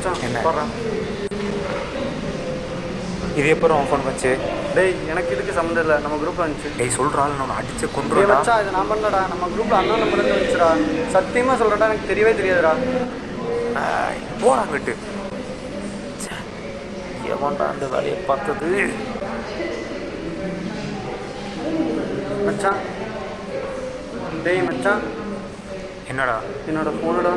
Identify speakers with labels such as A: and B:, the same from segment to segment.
A: மச்சான்
B: என்ன
A: போடுறான்.
B: இது எப்போ உன் ஃபோன் வச்சு?
A: டேய் எனக்கு இதுக்கு சம்மந்தம் இல்லை, நம்ம குரூப்பில் வந்துச்சு.
B: டேய் சொல்கிறாள் நான் அடிச்சு
A: டேய்
B: கொண்டு
A: மச்சான் இது நான் பண்ணலடா, நம்ம குரூப்பில் அண்ணா நம்பர்லேருந்து வந்துச்சுடா. சத்தியமாக சொல்கிறடா, எனக்கு தெரியவே தெரியாதுடா.
B: போடா விட்டு எவன்டா அந்த வேலையை பார்த்தது?
A: மச்சான் டேய் மச்சான்
B: என்னடா?
A: என்னோட ஃபோனுடா.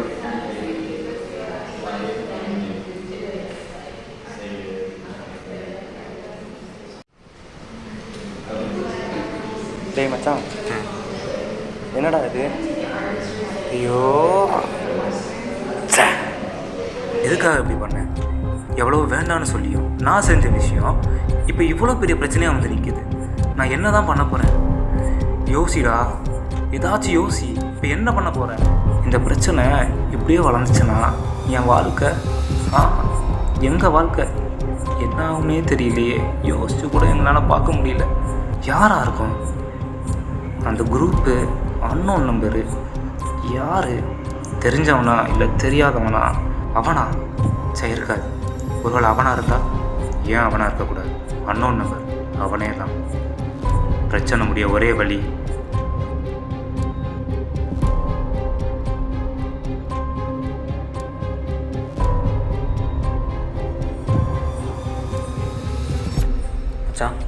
A: டேய் மச்சான் என்னடா இது?
B: ஐயோ எதுக்காக இப்படி பண்ணேன்? எவ்வளோ வேண்டான்னு சொல்லியும் நான் செஞ்ச விஷயம் இப்போ இவ்வளோ பெரிய பிரச்சனையாக வந்து நிற்கிது. நான் என்ன தான் பண்ண போகிறேன்? யோசிடா, ஏதாச்சும் யோசி. இப்போ என்ன பண்ண போகிறேன்? இந்த பிரச்சனை இப்படியே வளர்ந்துச்சுன்னா என் வாழ்க்கை எங்கள் வாழ்க்கை என்ன ஆகுமே தெரியலையே. யோசிச்சு கூட எங்களால் பார்க்க முடியல. யாராக இருக்கும் அந்த குரூப்பு? Unknown number. யார்? தெரிஞ்சவனா இல்லை தெரியாதவனா? அவனா? சரி இருக்காது. ஒருவேளை அவனாக இருந்தால் ஏன் அவனாக இருக்கக்கூடாது? அன்னோன் நம்பர் அவனே தான். பிரச்சனை முடிய ஒரே வழி மச்சான்.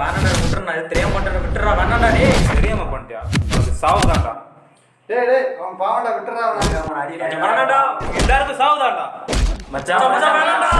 B: வேணாண்டா விட்டுறா, இது தெரியாம பண்ணுறேன் விட்டுறா. வேணாண்டா டே, தெரியாம பண்ணிட்டியா? அது சாவுதான்டா.
A: டேய் அவன் பாவண்டா, விட்டுறா அவனை.
B: வேணாண்டா, எல்லாருக்கும் சாவுதான்டா. மச்சான் வேணாண்டா.